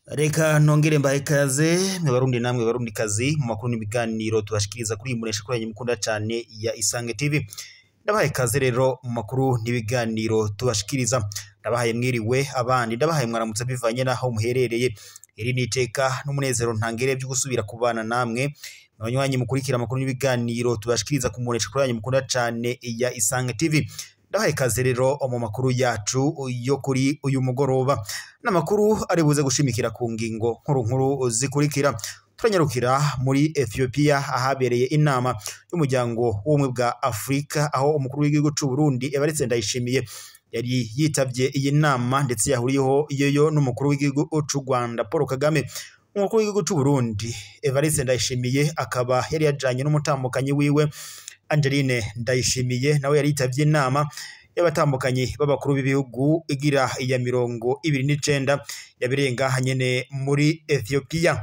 Reka nongere mbahe ikaze mwe barundi namwe barundi kazi mu makuru n'ibiganiro tubashikiriza kuri muresha kuri mukunda cyane ya Isange TV. Ndabahaye ikaze rero mu makuru n'ibiganiro tubashikiriza. Ndabahaye mwiriwe abandi ndabahaye mwaramutse bivanye naho muherereye. Iri niteka n'umunezero ntangere byo gusubira kubana namwe abanywanyi mukurikira amakuru n'ibiganiro tubashikiriza ku muresha kuri mukunda cyane ya Isange TV. Ndabahaye ikaze rero mu makuru yacu yo kuri uyu mugoroba. Namakuru ari buze gushimikira ku ngingo nkuru zikurikira. Turanyarukira muri Ethiopia ahabereye inama y'umuryango w'ubumwe bwa Afrika aho umukuru w'igihugu cy'u Burundi Evariste Ndayishimiye yari yitavye iyi nama ndetse yahuriyeho iyo n'umukuru w'igihugu cy'u Rwanda Paul Kagame. Umukuru w'igihugu cy'u Burundi Evariste Ndayishimiye akaba yari yajanye n'umutambukanyi wiwe Angeline Ndayishimiye nawe yari yitavye inama y'abatambukanyi b'abakuru b'ibihugu igira iya 29 yabirenga hanyene muri Ethiopia.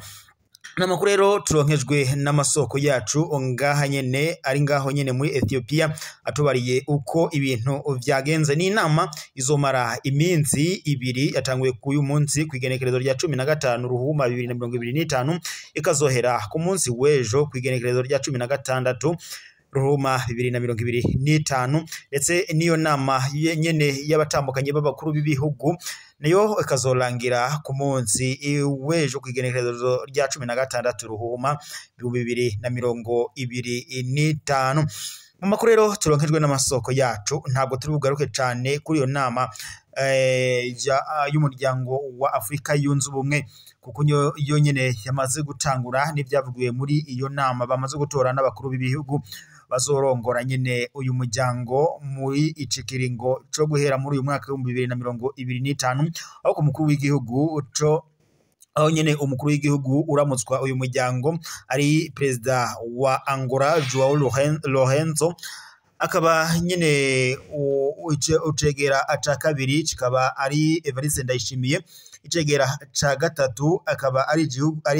Namakuru rero turonkejwe n'amasoko yacu ngaha nyene ari ngaho nyene muri Ethiopia atubariye uko ibintu vyagenze. Ni inama izomara iminsi ibiri yatanguye ku uyu munsi kwigenekerezo rya 15 ruhuma 2025 ikazohera ku munsi wejo kwigenekerezo rya 16 Roma 2025 ndetse niyo nama nyene y'abatambukanye b'abakuru b'ibihugu niyo ikazorangira ku munsi wejo kwigenekerezo rya 16 Ruhuma 2025. Mu makuru rero turonkejwe n'amasoko yacu ntabwo turi bugaruke cyane kuri iyo nama y'umuryango wa Afrika yunze ubumwe kuko yo nyene yamaze gutangura n'ibyavugiwe muri iyo nama bamaze gutora n'abakuru b'ibihugu bazorongora nyene uyu muryango muri ikiringo cyo guhera muri uyu mwaka wa 2025 aho ku mukuru w'igihugu aho nyene umukuru w'igihugu uramutswa uyu muryango ari president wa Angola Joao Lourenço akaba nyene ucegera aca kabiri kikaba ari Evariste Ndayishimiye, icegera ca gatatu akaba ari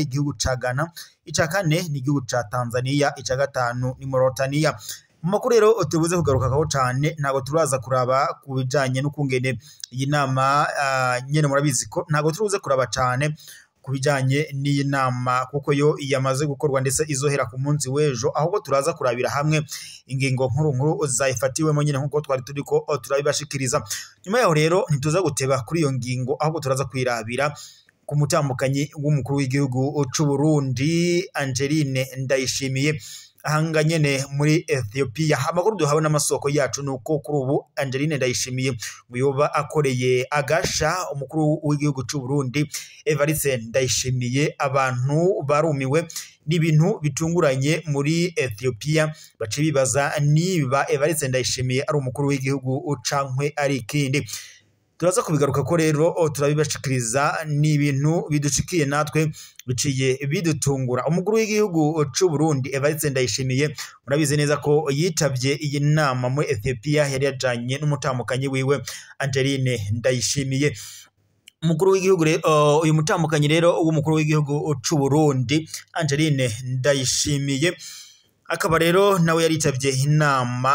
igihugu ca Ghana, ica kane ni igihugu ca Tanzania, ica gatanu ni Mauritania. Mu makuru rero tubuze kugarukaho cyane ntago turaza kuraba kubijanye n'ukungene iyi nama nyene murabizi ko ntago turuze kuraba cyane kubijanye n'iyi nama kuko yo yamaze gukorwa ndetse izohera ku munsi wejo ahubwo turaza kurabira hamwe ingingo nkuru zayifatiwemo nyine nkuko twari turiko turabibashikiriza. Nyuma yaho rero ntituza guteba kuri iyo ngingo ahubwo turaza kwirabira ku mutambukanyi w'umukuru w'igihugu cy'u Burundi Angeline Ndayishimiye ahanga nyene muri Ethiopia. Amakuru duhawe n'amasoko yacu nuko kuri ubu Angeline Ndayishimiye muyoba akoreye agasha umukuru w'igihugu cy'u Burundi Evariste Ndayishimiye. Abantu barumiwe n'ibintu bitunguranye muri Ethiopia baci bibaza niba Evariste Ndayishimiye ari umukuru w'igihugu cankwe ari ikindi. Turaza kubigaruka ko rero turabibashikiriza n'ibintu biducikiye natwe biciye bidutungura. Umukuru w'igihugu cy'u Burundi Evariste Ndayishimiye murabize neza ko yitavye iyi nama muri Ethiopia yari yajanye n'umutambukanyi wiwe Angeline Ndayishimiye. Umukuru w'igihugu uyu mutambukanyi rero w'umukuru w'igihugu cy'u Burundi Angeline Ndayishimiye akaba rero nawe yaritavye inama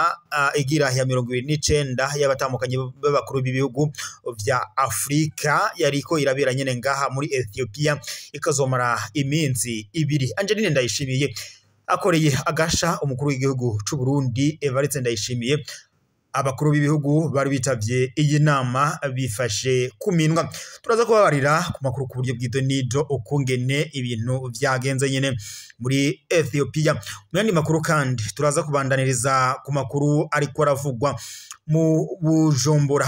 igira ya 29 y'abatambukanye b'abakuru b'ibihugu vya Afrika yariko irabera nyene ngaha muri Ethiopia ikazomara iminsi ibiri. Angeline Ndayishimiye akoreye agasha umukuru w'igihugu cy'u Burundi Evariste Ndayishimiye. Abakuru b'ibihugu bari bitavye iyi nama bifashe kuminwa. Turaza kubabarira ku makuru ku buryo bw'idonido ukungene ibintu vyagenze nyene muri Ethiopia. Mu makuru kandi turaza kubandaniriza ku makuru ariko aravugwa mu Bujumbura.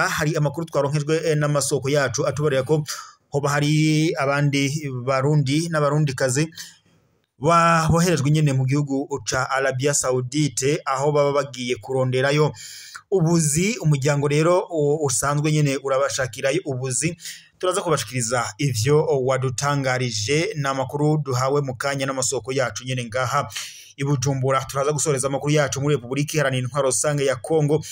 Hari amakuru twaronkejwe n'amasoko yacu atubarira ko hoba hari abandi barundi n'abarundi kazi boherejwe nyene mu gihugu ca Arabia Saudite aho baba bagiye kuronderayo ubuzi. Umuryango rero usanzwe nyene urabashakirayo ubuzi. Turaza kubashikiriza ivyo wadutangarije n'amakuru duhawe mu kanya n'amasoko yacu nyene ngaha i Bujumbura. Turaza gusoreza amakuru yacu muri Republika Iharanira Intwaro Rusange ya Kongo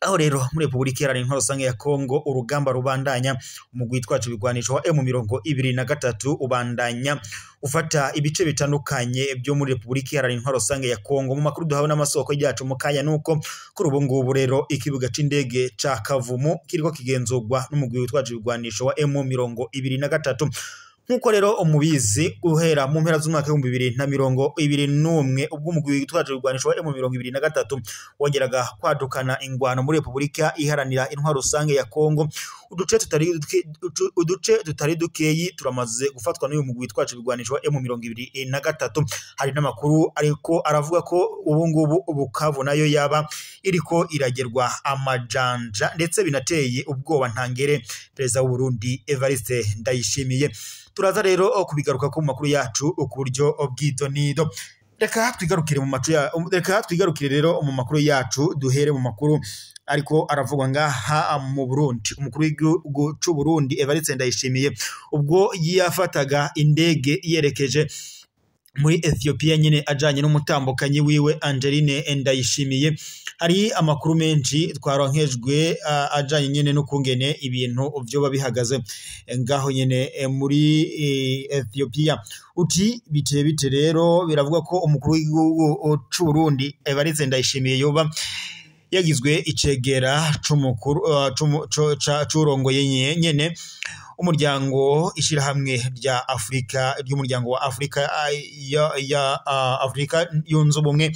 aho rero muri Republika Iharanira Intwaro Rusange ya Kongo urugamba rubandanya, umugwi witwaje ibigwanisho wa M23 ubandanya ufata ibice bitandukanye byo muri Republika Iharanira Intwaro Rusange ya Kongo. Mu makuru duhawe n'amasoko yacu mu kanya nuko kuri ubu ngubu rero ikibuga c'indege ca Kavumu kiriko kigenzurwa n'umugwi witwaje ibigwanisho wa M23. Nkuko rero umubizi uhera mu mpera z'umwaka wa 2021 ubwo umugwi witwaje ibigwanisho wa M23 wongeraga kwadukana ingwano muri Republika Iharanira Intwaro Rusange ya Kongo, uduce tutari dukeyi turamaze gufatwa n'uyu mugwi witwaje ibigwanisho wa M23. Hari n'amakuru ariko aravuga ko ubu ngubu Bukavu nayo yaba iriko iragerwa amajanja, ndetse binateye ubwoba ntangere Perezida w'u Burundi Evariste Ndayishimiye. Turaza rero kubigaruka ku makuru yacu ku buryo bw'idonido. Reka twigarukire rero mu makuru yacu, duhere mu makuru ariko aravugwa ngaha mu Burundi. Umukuru w'igihugu c'u Burundi Evariste Ndayishimiye ubwo yafataga indege yerekeje muri Ethiopia nyine ajanye n'umutambukanyi wiwe Angeline Ndayishimiye, hari amakuru menshi twaronkejwe ajanye nyine n'ukungene ibintu byo bihagaze ngaho nyine muri Ethiopia. Uti bite rero biravuga ko umukuru w'igihugu c'u Burundi Evariste Ndayishimiye yoba yagizwe icegera c'umukuru c'urongoye nyene umuryango ishirahamwe rya Afrika ry'umuryango wa Afrika ya Afrika yunze ubumwe,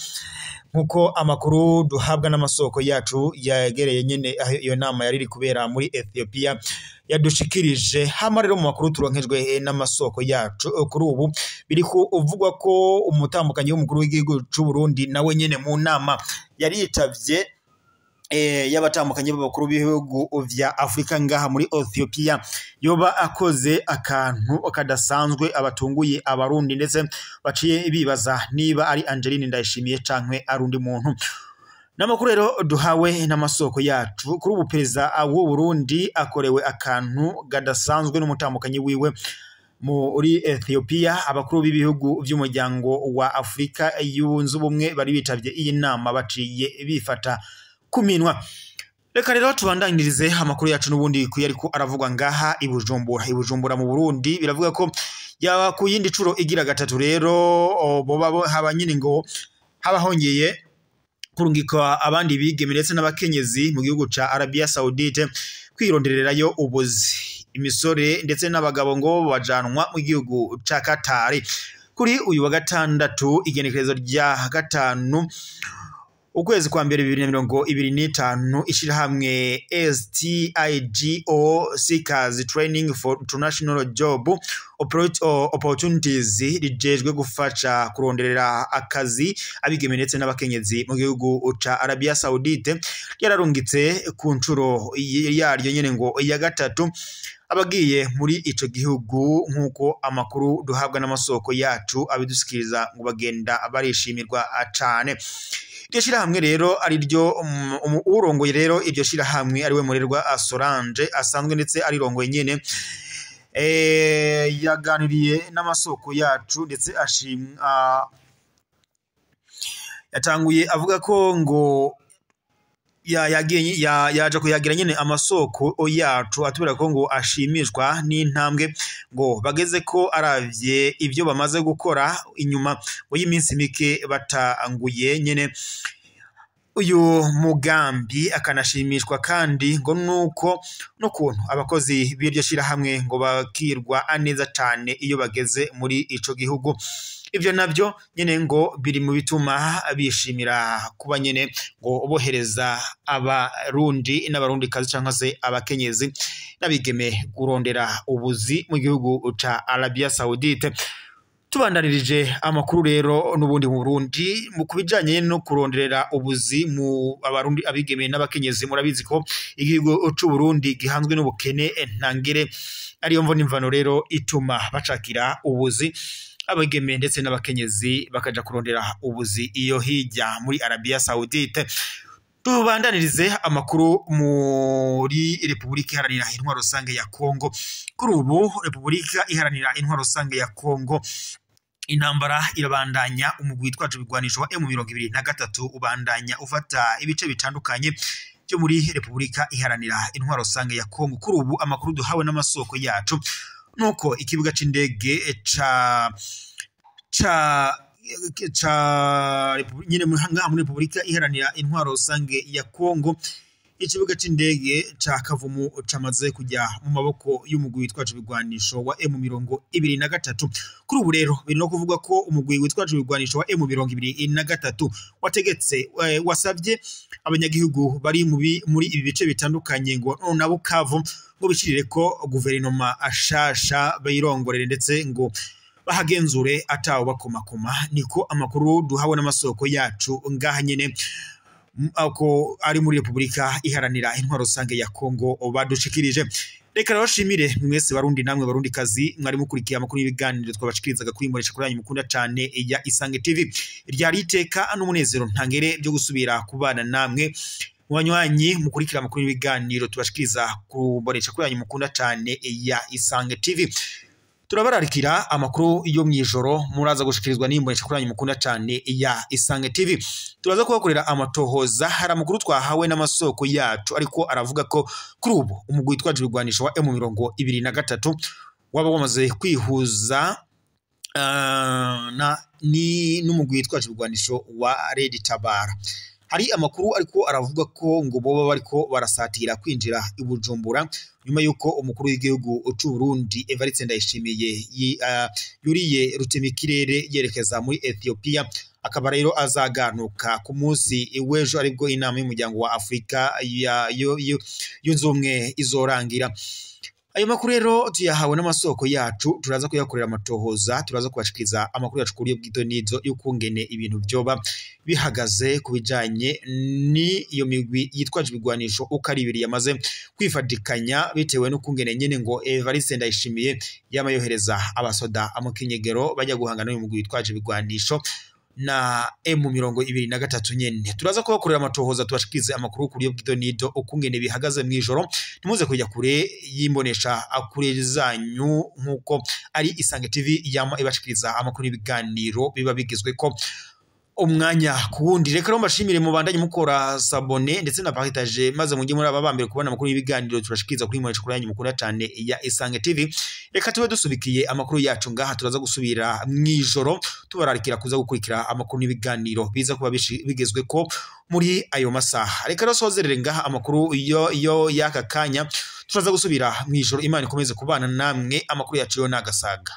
nkuko amakuru duhabwa n'amasoko yacu yagereye nyene iyo nama yari kubera muri Ethiopia yadushikirije. Hama rero mu makuru turonkejwe n'amasoko yacu kuri ubu biri kuvugwa ko umutambukanyi w'umukuru w'igihugu c'u Burundi nawe nyene mu nama yari yitavye y'abatambukanye b'abakuru b'ibihugu vya Afrika ngaha muri Ethiopia yoba akoze akantu kadasanzwe abatunguye abarundi, ndetse baciye bibaza niba ari Angeline Ndayishimiye cankwe arundi muntu. Namakuru rero duhawe n'amasoko yacu kuri ubu Perezida w'u Burundi akorewe akantu gadasanzwe n'umutambukanyi wiwe muri Ethiopia. Abakuru b'ibihugu vy'umuryango wa Afrika yunze ubumwe bari bitavye iyi nama baciye bifata kuminwa. Reka rero tubandanirize amakuru yacu n'ubundi kuyariko aravugwa ngaha i Bujumbura mu Burundi. Biravuga ko yaba ku yindi curo igira gatatu rero boba haba nyine ngo haba hongeye kurungika abandi bigeme ndetse n'abakenyezi mu gihugu ca Arabia Saudite kwirondererayo ubuzi. Imisore ndetse n'abagabo ngo bajanwa mu gihugu ca Qatar. Kuri uyu wa gatandatu igenekerezo rya gatanu ukwezi kwa mbere 2025 ishirahamwe STIGO Seekers Training for International Job Opportunities rijejwe gufasha kuronderera akazi abigeme ndetse n'abakenyezi mu gihugu ca Arabia Saudite yararungitse ku ncuro yaryo nyene ngo ya gatatu abagiye muri ico gihugu, nkuko amakuru duhabwa n'amasoko yacu abidusikiriza ngo bagenda barishimirwa cane. Iryo shirahamwe rero ari ryo urongoye rero iryo shirahamwe ari we Murerwa Solange asanzwe ndetse ari rongoye nyene yaganiriye n'amasoko yacu ndetse yatanguye avuga ko ngo yaje kuyagira nyene amasoko yacu atubera ko ngo ashimishwa n'intambwe ngo bageze ko aravye ivyo bamaze gukora inyuma y'iminsi mike batanguye nyene uyu mugambi, akanashimishwa kandi ngo nuko n'ukuntu abakozi b'iryo shirahamwe ngo bakirwa neza cane iyo bageze muri ico gihugu. Ivyo navyo nyene ngo biri mu bituma bishimira kuba nyene ngo bohereza abarundi n'abarundi kazi canke se abakenyezi n'abigeme kurondera ubuzi mu gihugu ca Arabia Saudite. Tubandanirije amakuru rero n'ubundi mu Burundi mu kubijanye no kuronderera ubuzi mu abarundi abigeme n'abakenyezi. Murabizi ko igihugu c'u Burundi gihanzwe n'ubukene ntangere, ariyo mvo n'imvano rero ituma bacakira ubuzi abigeme ndetse n'abakenyezi bakaja kurondera ubuzi iyo hirya muri Arabia Saudite. Tubandanirize amakuru muri Republika Iharanira Intwaro Rusange ya Kongo. Kuri ubu Republika Iharanira Intwaro Rusange ya Kongo intambara irabandanya, umugwi witwaje ibigwanisho wa M23 ubandanya ufata ibice bitandukanye byo muri Repubulika Iharanira Intwaro Rusange ya Kongo. Kuri ubu amakuru duhawe n'amasoko yacu nuko ikibuga c'indege nyine muri Repubulika Iharanira Intwaro Rusange ya Kongo, ikibuga c'indege ca Kavumu camaze kujya mu maboko y'umugwi witwaje ibigwanisho wa M23. Kuri ubu rero biri no kuvuga ko umugwi witwaje ibigwanisho wa M23 wategetse wasabye abanyagihugu bari muri ibi bice bitandukanye ngo na Bukavu ngo bishirire ko guverinoma ashasha bayirongorere ndetse ngo bahagenzure atawo bakomakoma. Niko amakuru duhawe n'amasoko yacu ngaha nyene ako ari muri Repubulika Iharanira Intwaro Rusange ya Kongo badushikirije. Reka rashimire mwese barundi namwe barundi kazi mwari mukurikiye amakuru y'ibiganiro twabashikirizaga kuri Imbonesha kuri yanyu mukunda cyane ya Isange TV. Ryari iteka n'umunezero ntangere byo gusubira kubana namwe wanywanyi mukurikira amakuru y'ibiganiro tubashikiriza ku Imbonesha kuri yanyu mukunda cyane ya Isange TV. Turabararikira amakuru yo mwijoro muraza gushikirizwa n'Imbonesha kuri yanyu mukunda cyane ya Isange TV. Turaza kubakorera amatohoza, hari amakuru twahawe n'amasoko yacu ariko aravuga ko kuri ubu umugwi witwaje ibigwanisho wa M23 waba wamaze kwihuza n'umugwi witwaje ibigwanisho wa Red Tabara. Hari amakuru ariko aravuga ko ngo boba bariko barasatira kwinjira i Bujumbura nyuma yuko umukuru w'igihugu c'u Burundi Evariste Ndayishimiye yuriye rutemikirere yerekeza muri Ethiopia, akaba rero azaganuka ku munsi w'ejo aribwo inama y'umuryango wa Afrika yunze ubumwe izorangira. Ayo makuru rero tuyahawe n'amasoko yacu, turaza kuyakorera amatohoza, turaza kubashikiriza amakuru yacu kuri bw'idonizo y'ukungene ibintu byoba bihagaze kubijanye ni iyo migwi yitwaje ibigwanisho uko ari ibiri yamaze kwifadikanya bitewe n'ukungene nyene ngo Evariste Ndayishimiye yamayohereza abasoda amukinyegero bajya guhangana n'uyu mugwi yitwaje ibigwanisho na M23 nyene. Turaza kubakorera amatohoza tubashikirize amakuru kuri bw'idonido ukungene bihagaze mwijoro. Ntimuze kujya kure y'Imbonesha akure zanyu nkuko ari Isange TV yama ibashikiriza amakuru y'ibiganiro biba bigizwe ko umwanya kuwundi. Reka mbashimire mubandanye mukora sabone ndetse na partage maze mujye muri abambere kubona amakuru y'ibiganiro turashikiriza kuri Imbonesha kuri yanyu mukunda cyane ya Isange TV. Reka tube dusubikiye amakuru yacu ngaha, turaza gusubira mwijoro tubararikira kuza gukurikira amakuru y'ibiganiro biza kuba bigezwe ko muri ayo masaha. Reka rasozerere ngaha amakuru yo yaka kanya, turaza gusubira mwijoro. Imana ikomeze kubana namwe, amakuru yacu yo nagasaga.